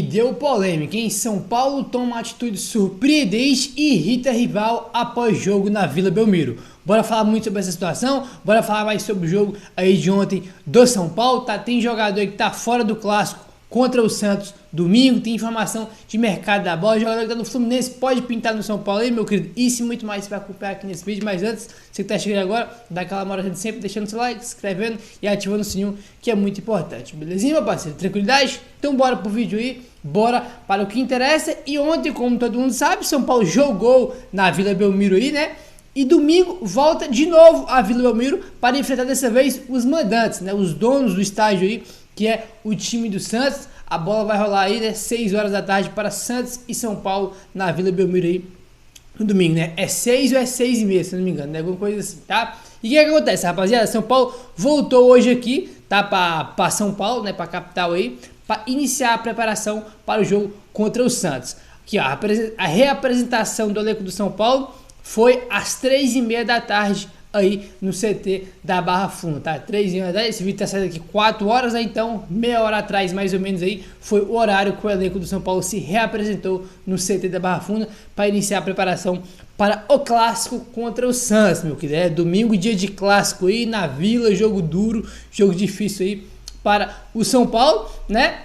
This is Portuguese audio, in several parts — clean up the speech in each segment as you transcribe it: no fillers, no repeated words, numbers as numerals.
deu polêmica, hein? São Paulo toma atitude surpreendente e irrita rival após jogo na Vila Belmiro. Bora falar muito sobre essa situação, bora falar mais sobre o jogo aí de ontem do São Paulo, tá? Tem jogador aí que tá fora do clássico contra o Santos domingo, tem informação de mercado da bola, jogador que tá no Fluminense pode pintar no São Paulo aí, meu querido. Isso e muito mais você vai acompanhar aqui nesse vídeo, mas antes, você que tá chegando agora, dá aquela moral de sempre, deixando seu like, se inscrevendo e ativando o sininho, que é muito importante, belezinha, meu parceiro? Tranquilidade? Então bora pro vídeo aí, bora para o que interessa. E ontem, como todo mundo sabe, São Paulo jogou na Vila Belmiro aí, né? E domingo volta de novo a Vila Belmiro para enfrentar dessa vez os mandantes, né? Os donos do estádio aí, que é o time do Santos. A bola vai rolar aí, né? 6 horas da tarde para Santos e São Paulo na Vila Belmiro aí no domingo, né? É 6 ou é 6h30, se não me engano, né? Alguma coisa assim, tá? E o que acontece, rapaziada? São Paulo voltou hoje aqui, tá? Para São Paulo, né? Para a capital aí, para iniciar a preparação para o jogo contra o Santos. Aqui, ó, a reapresentação do elenco do São Paulo foi às 3h30 da tarde aí no CT da Barra Funda, tá? 3h30 da tarde, esse vídeo tá saindo aqui 4 horas, né? Então meia hora atrás, mais ou menos aí, foi o horário que o elenco do São Paulo se reapresentou no CT da Barra Funda para iniciar a preparação para o clássico contra o Santos, meu querido. É domingo, dia de clássico aí na Vila, jogo duro, jogo difícil aí para o São Paulo, né?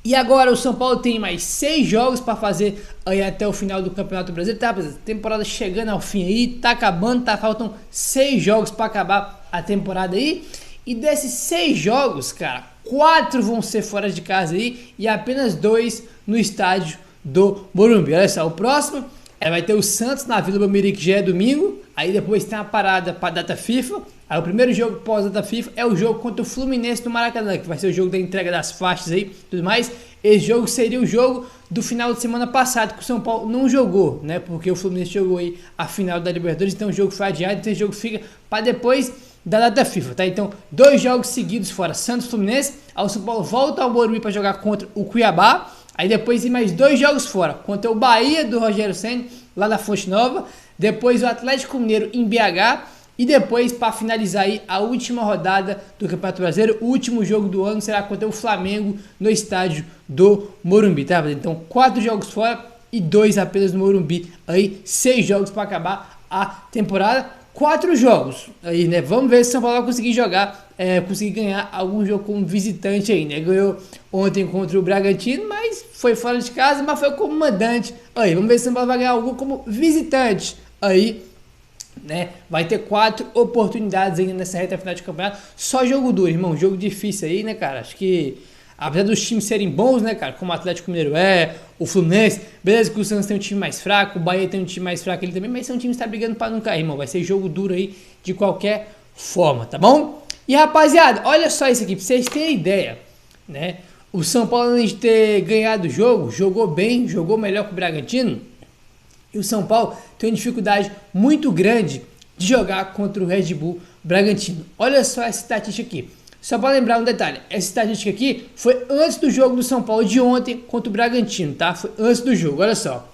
E agora o São Paulo tem mais 6 jogos para fazer aí até o final do Campeonato Brasileiro, tá? Temporada chegando ao fim aí, tá acabando, tá? Faltam 6 jogos para acabar a temporada aí. E desses 6 jogos, cara, 4 vão ser fora de casa aí e apenas 2 no estádio do Morumbi. Olha só, o próximo vai ter o Santos na Vila Belmiro, que já é domingo. Aí depois tem uma parada para data FIFA. Aí o primeiro jogo pós-data FIFA é o jogo contra o Fluminense do Maracanã, que vai ser o jogo da entrega das faixas aí, tudo mais. Esse jogo seria o jogo do final de semana passado, que o São Paulo não jogou, né? Porque o Fluminense jogou aí a final da Libertadores, então o jogo foi adiado, então esse jogo fica para depois da data FIFA, tá? Então, 2 jogos seguidos fora, Santos e Fluminense. Aí o São Paulo volta ao Morumbi para jogar contra o Cuiabá. Aí depois tem mais 2 jogos fora, contra o Bahia do Rogério Ceni, lá na Fonte Nova. Depois o Atlético Mineiro em BH. E depois, para finalizar aí, a última rodada do Campeonato Brasileiro, o último jogo do ano será contra o Flamengo no estádio do Morumbi, tá? Então, 4 jogos fora e 2 apenas no Morumbi. Aí, 6 jogos para acabar a temporada. 4 jogos aí, né? Vamos ver se o São Paulo vai conseguir jogar, conseguir ganhar algum jogo como visitante aí, né? Ganhou ontem contra o Bragantino, mas foi fora de casa, mas foi como mandante. Aí, vamos ver se o São Paulo vai ganhar algo como visitante aí, né? Vai ter 4 oportunidades ainda nessa reta final de campeonato. Só jogo duro, irmão. Jogo difícil aí, né, cara? Acho que, apesar dos times serem bons, né, cara? Como o Atlético Mineiro o Fluminense, beleza que o Santos tem um time mais fraco, o Bahia tem um time mais fraco ele também, mas são times que estão brigando para não cair, irmão. Vai ser jogo duro aí de qualquer forma, tá bom? E rapaziada, olha só isso aqui, pra vocês terem ideia, né? O São Paulo, além de ter ganhado o jogo, jogou bem, jogou melhor que o Bragantino. E o São Paulo tem uma dificuldade muito grande de jogar contra o Red Bull Bragantino. Olha só essa estatística aqui. Só para lembrar um detalhe, essa estatística aqui foi antes do jogo do São Paulo de ontem contra o Bragantino, tá? Foi antes do jogo, olha só.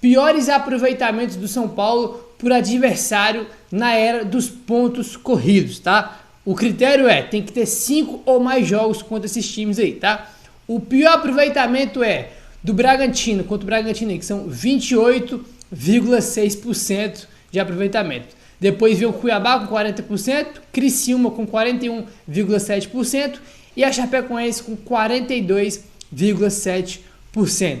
Piores aproveitamentos do São Paulo por adversário na era dos pontos corridos, tá? O critério tem que ter 5 ou mais jogos contra esses times aí, tá? O pior aproveitamento do Bragantino contra o Bragantino, que são 28,6% de aproveitamento. Depois veio o Cuiabá com 40%, Criciúma com 41,7% e a Chapecoense com 42,7%.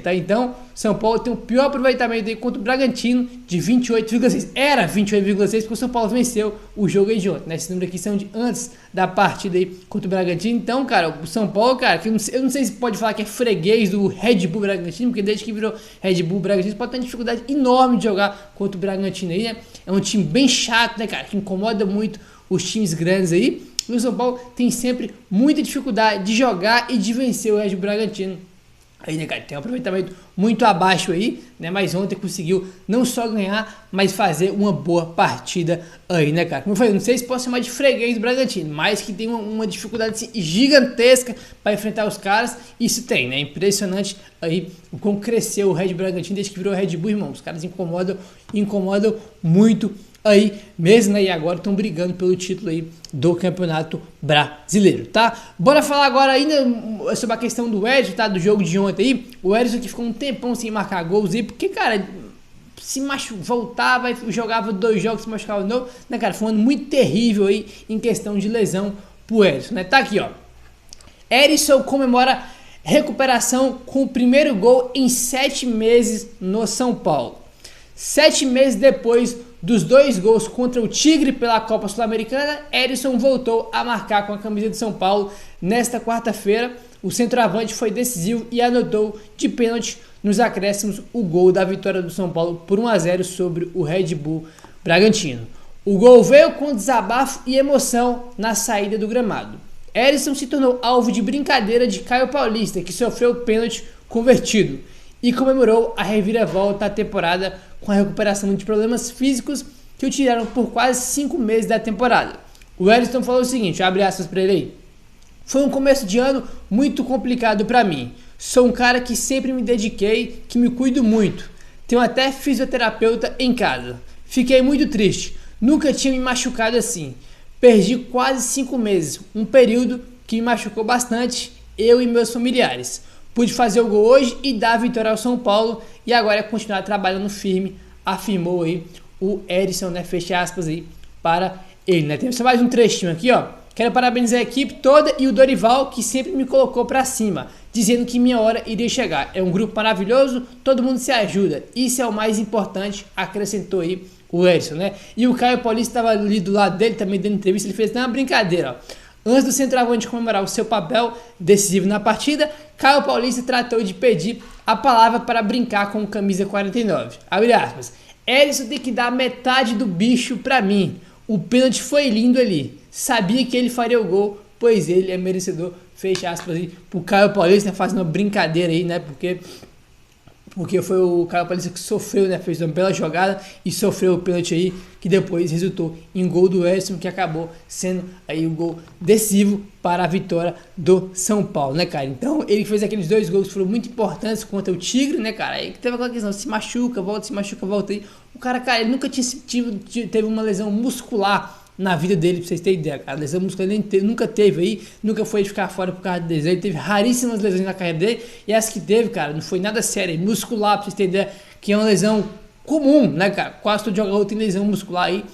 Tá? Então, São Paulo tem o pior aproveitamento aí contra o Bragantino de 28,6%. Era 28,6% porque o São Paulo venceu o jogo aí de ontem, né? Esse número aqui são de antes da partida aí contra o Bragantino. Então, cara, o São Paulo, cara, que eu não sei se pode falar que é freguês do Red Bull Bragantino, porque desde que virou Red Bull Bragantino pode ter uma dificuldade enorme de jogar contra o Bragantino aí, né? É um time bem chato, né, cara, que incomoda muito os times grandes aí. E o São Paulo tem sempre muita dificuldade de jogar e de vencer o Red Bull Bragantino. Aí, né, cara, tem um aproveitamento muito abaixo aí, né, mas ontem conseguiu não só ganhar, mas fazer uma boa partida aí, né, cara. Como eu falei, não sei se posso chamar de freguês do Bragantino, mas que tem uma dificuldade assim, gigantesca para enfrentar os caras, isso tem, né, impressionante aí o como cresceu o Red Bragantino desde que virou Red Bull, irmão. Os caras incomodam muito aí mesmo, né? E agora estão brigando pelo título aí do Campeonato Brasileiro, tá? Bora falar agora ainda sobre a questão do Edson, tá? Do jogo de ontem aí. O Edson que ficou um tempão sem marcar gols aí, porque, cara, se voltava e jogava 2 jogos, se machucava de novo, né, cara? Foi um ano muito terrível aí em questão de lesão pro Edson, né? Tá aqui, ó. Erisson comemora recuperação com o primeiro gol em 7 meses no São Paulo. 7 meses depois dos 2 gols contra o Tigre pela Copa Sul-Americana, Erisson voltou a marcar com a camisa de São Paulo. Nesta quarta-feira, o centroavante foi decisivo e anotou de pênalti nos acréscimos o gol da vitória do São Paulo por 1-0 sobre o Red Bull Bragantino. O gol veio com desabafo e emoção na saída do gramado. Erisson se tornou alvo de brincadeira de Caio Paulista, que sofreu o pênalti convertido, e comemorou a reviravolta da temporada com a recuperação de problemas físicos que o tiraram por quase 5 meses da temporada. O Erisson falou o seguinte, abre aspas para ele aí: foi um começo de ano muito complicado para mim. Sou um cara que sempre me dediquei, que me cuido muito. Tenho até fisioterapeuta em casa. Fiquei muito triste. Nunca tinha me machucado assim. Perdi quase 5 meses, um período que me machucou bastante, eu e meus familiares. Pude fazer o gol hoje e dar a vitória ao São Paulo e agora é continuar trabalhando firme, afirmou aí o Erisson, né? Fecha aspas aí para ele, né? Tem só mais um trechinho aqui, ó. Quero parabenizar a equipe toda e o Dorival, que sempre me colocou para cima, dizendo que minha hora iria chegar. É um grupo maravilhoso, todo mundo se ajuda. Isso é o mais importante, acrescentou aí o Erisson, né? E o Caio Paulista estava ali do lado dele, também dando entrevista, ele fez uma brincadeira, ó. Antes do centroavante comemorar o seu papel decisivo na partida, Caio Paulista tratou de pedir a palavra para brincar com o camisa 49. Abre aspas. Erisson tem que dar metade do bicho para mim. O pênalti foi lindo ali. Sabia que ele faria o gol, pois ele é merecedor. Fecha aspas aí pro Caio Paulista, fazendo uma brincadeira aí, né? Porque foi o Caio Paulista que sofreu, né? Fez uma bela jogada e sofreu o pênalti aí, que depois resultou em gol do Erisson, que acabou sendo aí o gol decisivo para a vitória do São Paulo, né, cara? Então, ele fez aqueles 2 gols que foram muito importantes contra o Tigre, né, cara? Aí teve aquela questão, se machuca, volta aí. O cara, ele nunca teve uma lesão muscular na vida dele, pra vocês terem ideia, cara. Lesão muscular nunca teve aí, nunca foi de ficar fora por causa de lesão. Ele teve raríssimas lesões na carreira dele, e as que teve, cara, não foi nada sério. Muscular, pra vocês terem ideia, que é uma lesão comum, né, cara? Quase todo jogador tem lesão muscular aí.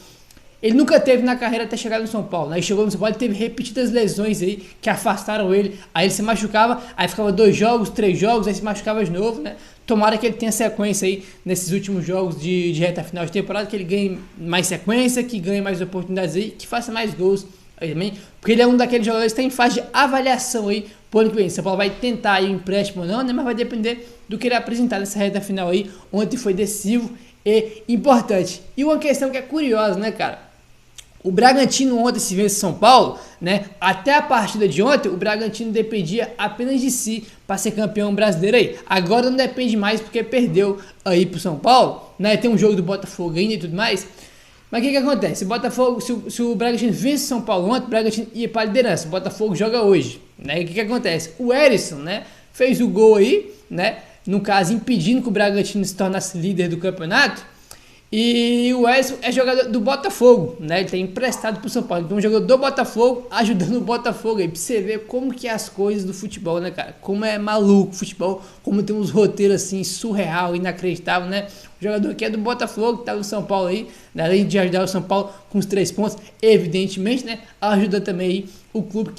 Ele nunca teve na carreira até chegar no São Paulo, né? Ele chegou no São Paulo e teve repetidas lesões aí que afastaram ele. Aí ele se machucava, aí ficava 2 jogos, 3 jogos, aí se machucava de novo, né? Tomara que ele tenha sequência aí nesses últimos jogos de reta final de temporada, que ele ganhe mais sequência, que ganhe mais oportunidades aí, que faça mais gols aí também. Porque ele é um daqueles jogadores que está em fase de avaliação aí, por ano que vem. São Paulo vai tentar aí um empréstimo ou não, né? Mas vai depender do que ele apresentar nessa reta final aí. Ontem foi decisivo e importante. E uma questão que é curiosa, né, cara? O Bragantino ontem se vence São Paulo, né? Até a partida de ontem, o Bragantino dependia apenas de si para ser campeão brasileiro aí. Agora não depende mais porque perdeu aí pro São Paulo, né? Tem um jogo do Botafogo ainda e tudo mais. Mas o que acontece? O Botafogo, se o Bragantino vence São Paulo ontem, o Bragantino ia para a liderança. O Botafogo joga hoje, né? E o que acontece? O Erisson, né? Fez o gol aí, né? No caso, impedindo que o Bragantino se tornasse líder do campeonato. E o Erisson é jogador do Botafogo, né? Ele tem emprestado pro São Paulo. Então, um jogador do Botafogo ajudando o Botafogo aí. Pra você ver como que é as coisas do futebol, né, cara? Como é maluco o futebol, como tem uns roteiros assim, surreal, inacreditável, né? O jogador que é do Botafogo, que tá no São Paulo aí, né? Além de ajudar o São Paulo com os 3 pontos, evidentemente, né? Ajuda também aí o clube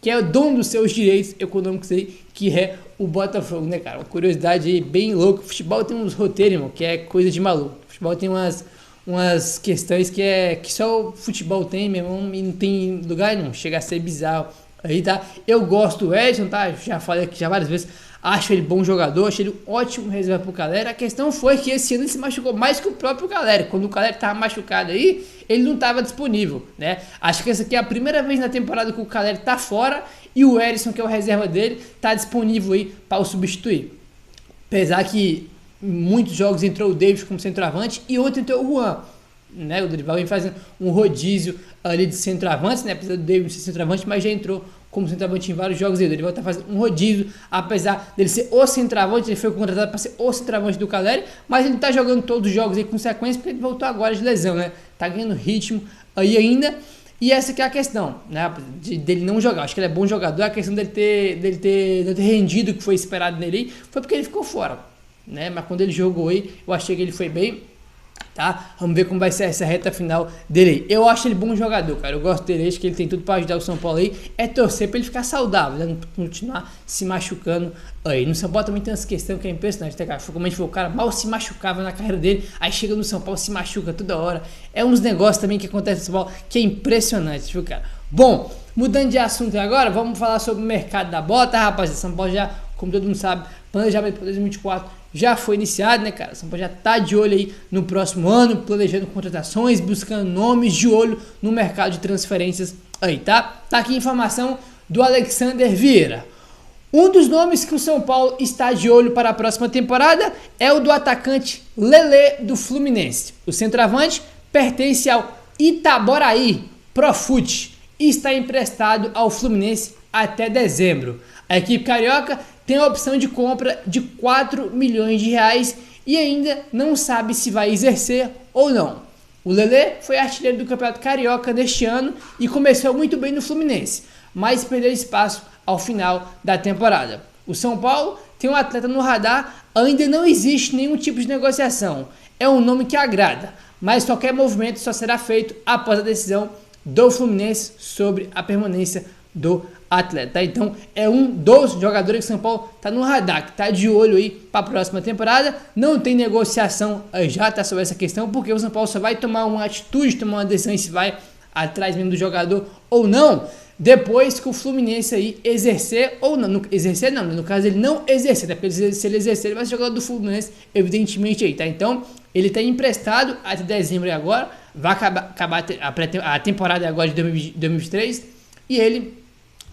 que é o dono dos seus direitos econômicos aí, que é o Botafogo, né, cara? Uma curiosidade aí bem louca. O futebol tem uns roteiros, irmão, que é coisa de maluco. O futebol tem umas questões que só o futebol tem, meu irmão, e não tem lugar não, chega a ser bizarro. Aí, tá? Eu gosto do Edson, tá? Já falei aqui já várias vezes, acho ele bom jogador, acho ele um ótimo reserva pro Calera. A questão foi que esse ano ele se machucou mais que o próprio Calera. Quando o Calera tava machucado aí, ele não tava disponível, né? Acho que essa aqui é a primeira vez na temporada que o Calera tá fora e o Erisson, que é o reserva dele, tá disponível aí para o substituir. Apesar que em muitos jogos entrou o Davis como centroavante e ontem entrou o Juan, né? O Dorival vem fazendo um rodízio ali de centroavantes, né? Apesar do Davis ser centroavante, mas já entrou como centroavante em vários jogos aí. O Dorival tá fazendo um rodízio, apesar dele ser o centroavante, ele foi contratado para ser o centroavante do Caleri, mas ele tá jogando todos os jogos aí com sequência, porque ele voltou agora de lesão, né? tá ganhando ritmo aí ainda. E essa que é a questão, né, dele não jogar. Acho que ele é bom jogador, a questão dele ter rendido o que foi esperado nele aí, foi porque ele ficou fora, né, mas quando ele jogou aí, eu achei que ele foi bem, tá? Vamos ver como vai ser essa reta final dele aí. Eu acho ele bom jogador, cara, eu gosto dele, acho que ele tem tudo para ajudar o São Paulo aí, é torcer para ele ficar saudável, né, não continuar se machucando aí. No São Paulo também tem essa questão que é impressionante, tá, cara? Como a gente falou, o cara mal se machucava na carreira dele, aí chega no São Paulo, se machuca toda hora. É uns negócios também que acontece no São Paulo que é impressionante, viu, cara? Bom, mudando de assunto agora, vamos falar sobre o mercado da bola, tá, rapaziada? São Paulo já, como todo mundo sabe, planejamento para 2024 já foi iniciado, né, cara? São Paulo já tá de olho aí no próximo ano, planejando contratações, buscando nomes, de olho no mercado de transferências aí, tá? Tá aqui a informação do Alexander Vieira. Um dos nomes que o São Paulo está de olho para a próxima temporada é o do atacante Lelê do Fluminense. O centroavante pertence ao Itaboraí Profute e está emprestado ao Fluminense até dezembro. A equipe carioca tem a opção de compra de 4 milhões de reais e ainda não sabe se vai exercer ou não. O Lelê foi artilheiro do Campeonato Carioca neste ano e começou muito bem no Fluminense, mas perdeu espaço ao final da temporada. O São Paulo tem um atleta no radar, ainda não existe nenhum tipo de negociação. É um nome que agrada, mas qualquer movimento só será feito após a decisão do Fluminense sobre a permanência do atleta. Então é um dos jogadores que o São Paulo está no radar, que está de olho aí para a próxima temporada. Não tem negociação já tá sobre essa questão, porque o São Paulo só vai tomar uma atitude, tomar uma decisão se vai atrás mesmo do jogador ou não, depois que o Fluminense aí exercer ou não, exercer não, no caso ele não exercer, né? Porque se ele exercer ele vai ser jogador do Fluminense, evidentemente aí, tá? Então ele está emprestado até dezembro agora, vai acabar a temporada agora de 2023 e ele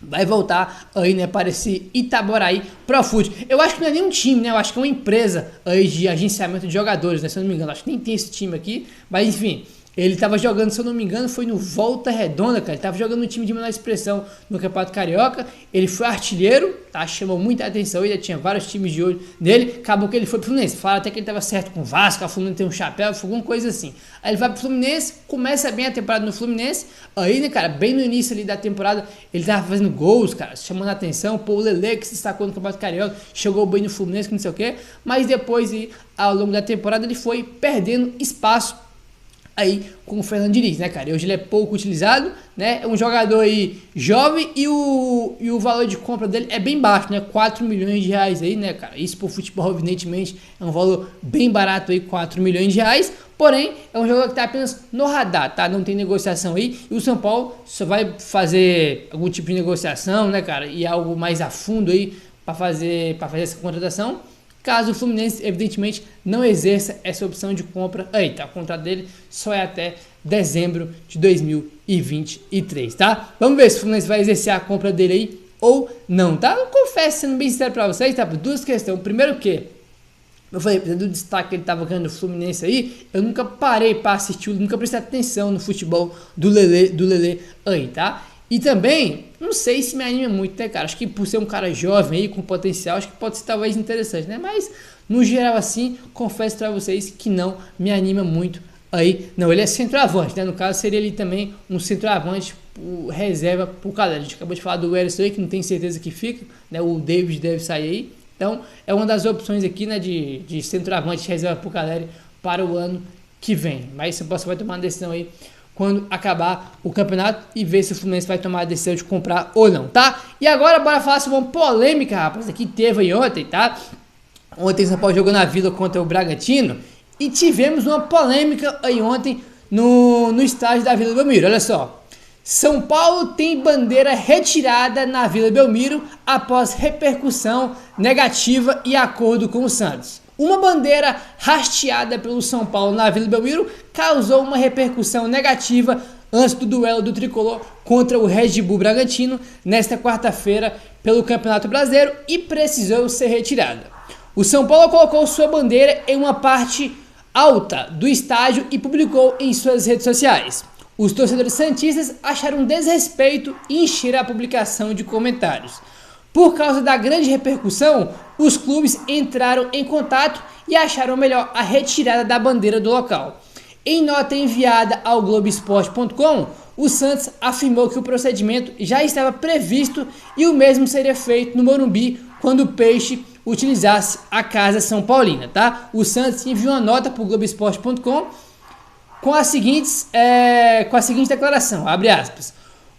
vai voltar aí, né, para esse Itaboraí Profute. Eu acho que não é nem um time, né, eu acho que é uma empresa aí de agenciamento de jogadores, né, se eu não me engano, acho que nem tem esse time aqui, mas enfim, ele estava jogando, se eu não me engano, foi no Volta Redonda, cara, ele estava jogando no time de menor expressão no Campeonato Carioca, ele foi artilheiro, tá, chamou muita atenção, ele tinha vários times de olho nele, acabou que ele foi pro Fluminense, falaram até que ele estava certo com o Vasco, a Fluminense tem um chapéu, alguma coisa assim. Aí ele vai pro Fluminense, começa bem a temporada no Fluminense, aí, né, cara, bem no início ali da temporada, ele tava fazendo gols, cara, chamando a atenção, pô, o Lelê que se destacou no Campeonato Carioca, chegou bem no Fluminense, que não sei o que, mas depois, ao longo da temporada, ele foi perdendo espaço aí com o Fernando Diniz, né, cara? E hoje ele é pouco utilizado, né? É um jogador aí jovem e o valor de compra dele é bem baixo, né? 4 milhões de reais aí, né, cara? Isso pro futebol, evidentemente, é um valor bem barato aí, 4 milhões de reais. Porém, é um jogador que tá apenas no radar, tá? Não tem negociação aí. E o São Paulo só vai fazer algum tipo de negociação, né, cara? E algo mais a fundo aí para fazer essa contratação, caso o Fluminense, evidentemente, não exerça essa opção de compra. Aí, tá? O contrato dele só é até dezembro de 2023, tá? Vamos ver se o Fluminense vai exercer a compra dele aí ou não, tá? Eu confesso, sendo bem sincero pra vocês, tá? Por duas questões. Primeiro que, eu falei, do destaque que ele tava ganhando no Fluminense aí, eu nunca parei pra assistir, nunca prestei atenção no futebol do Lelê aí, tá? E também, não sei se me anima muito, né, cara? Acho que por ser um cara jovem aí, com potencial, acho que pode ser talvez interessante, né? Mas, no geral, assim, confesso pra vocês que não me anima muito aí. Não, ele é centroavante, né? No caso, seria ele também um centroavante reserva pro Caleri. A gente acabou de falar do Erisson aí, que não tem certeza que fica, né? O David deve sair aí. Então, é uma das opções aqui, né, de centroavante reserva pro Caleri para o ano que vem. Mas o São vai tomar uma decisão aí quando acabar o campeonato e ver se o Fluminense vai tomar a decisão de comprar ou não, tá? E agora bora falar sobre uma polêmica, rapaz, que teve aí ontem, tá? Ontem o São Paulo jogou na Vila contra o Bragantino e tivemos uma polêmica aí ontem no estádio da Vila Belmiro. Olha só, São Paulo tem bandeira retirada na Vila Belmiro após repercussão negativa e acordo com o Santos. Uma bandeira hasteada pelo São Paulo na Vila Belmiro causou uma repercussão negativa antes do duelo do Tricolor contra o Red Bull Bragantino nesta quarta-feira pelo Campeonato Brasileiro e precisou ser retirada. O São Paulo colocou sua bandeira em uma parte alta do estádio e publicou em suas redes sociais. Os torcedores santistas acharam um desrespeito e encheram a publicação de comentários. Por causa da grande repercussão, os clubes entraram em contato e acharam melhor a retirada da bandeira do local. Em nota enviada ao Globoesporte.com, o Santos afirmou que o procedimento já estava previsto e o mesmo seria feito no Morumbi quando o Peixe utilizasse a Casa São Paulina, tá? O Santos enviou uma nota para o Globoesporte.com com a seguinte declaração, abre aspas: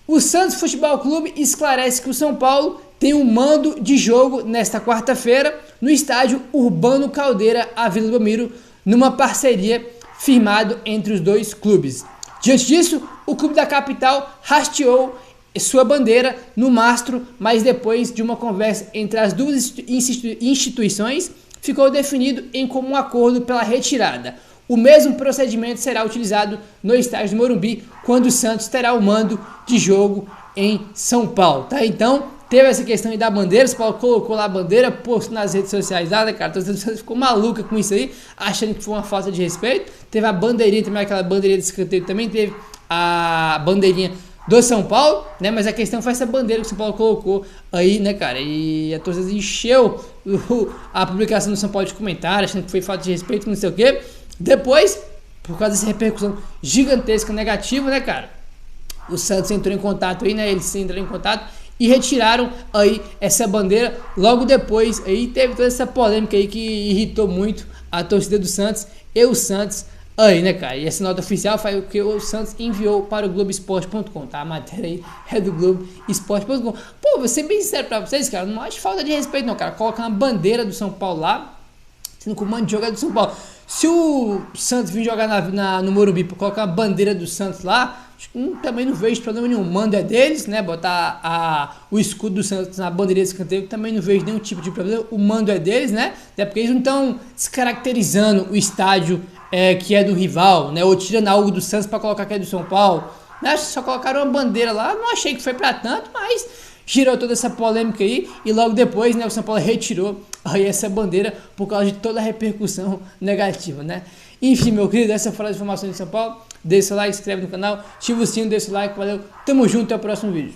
o Santos Futebol Clube esclarece que o São Paulo tem um mando de jogo nesta quarta-feira no estádio Urbano Caldeira, a Vila Belmiro, numa parceria firmado entre os dois clubes. Diante disso, o clube da capital hasteou sua bandeira no mastro, mas depois de uma conversa entre as duas instituições, ficou definido em comum acordo pela retirada. O mesmo procedimento será utilizado no estádio do Morumbi, quando o Santos terá o mando de jogo em São Paulo, tá? Então, teve essa questão aí da bandeira, o São Paulo colocou lá a bandeira, postou nas redes sociais lá, né, cara? Então, você ficou maluca com isso aí, achando que foi uma falta de respeito. Teve a bandeirinha também, aquela bandeirinha de escanteio também, teve a bandeirinha do São Paulo, né? Mas a questão foi essa bandeira que o São Paulo colocou aí, né, cara? E a torcida encheu a publicação do São Paulo de comentários, achando que foi falta de respeito, não sei o quê. Depois, por causa dessa repercussão gigantesca negativa, né, cara? O Santos entrou em contato aí, né? Eles entraram em contato e retiraram aí essa bandeira. Logo depois aí teve toda essa polêmica aí que irritou muito a torcida do Santos e o Santos aí, né, cara? E essa nota oficial foi o que o Santos enviou para o Globoesporte.com, tá? A matéria aí é do Globoesporte.com. Pô, vou ser bem sincero pra vocês, cara, não acho falta de respeito não, cara. Colocar uma bandeira do São Paulo lá, sendo que o mando de jogo é do São Paulo. Se o Santos vir jogar no Morumbi para colocar a bandeira do Santos lá, também não vejo problema nenhum. O mando é deles, né? Botar o escudo do Santos na bandeira de escanteio, também não vejo nenhum tipo de problema. O mando é deles, né? Até porque eles não estão descaracterizando o estádio que é do rival, né? Ou tirando algo do Santos para colocar que é do São Paulo. Né? Só colocaram uma bandeira lá, não achei que foi para tanto, mas girou toda essa polêmica aí e logo depois, né, o São Paulo retirou aí essa bandeira por causa de toda a repercussão negativa, né? Enfim, meu querido, essa foi a informação de São Paulo. Deixa o like, se inscreve no canal, ativa o sino, deixa o like, valeu, tamo junto, até o próximo vídeo.